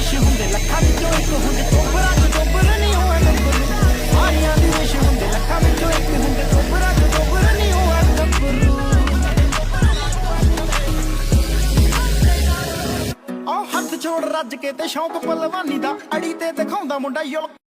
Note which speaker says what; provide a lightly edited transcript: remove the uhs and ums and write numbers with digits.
Speaker 1: ਵਿਸ਼ ਹੁੰਦੇ ਲੱਖਾਂ ਵਿੱਚੋਂ ਇੱਕ ਹੁੰਦੇ ਟੋਬਰਾਂ ਚ ਟੋਬਰ ਨਹੀਂ ਹੋਇਆ ਗੱਭਰੂ ਸਾਰਿਆਂ ਦੀ ਵਿਸ਼ ਹੁੰਦੇ ਲੱਖਾਂ ਵਿੱਚੋਂ ਇੱਕ ਹੁੰਦੇ ਟੋਬਰਾਂ ਚ ਟੋਬਰ ਨਹੀਂ ਹੋਇਆ ਗੱਭਰੂ ਆਹ ਹੱਥ ਛੋੜ ਰੱਜ ਕੇ ਤੇ ਸ਼ੌਂਕ ਪਲਵਾਨੀ ਦਾ ਅੜੀ ਤੇ ਦਿਖਾਉਂਦਾ ਮੁੰਡਾ ਯੁਲ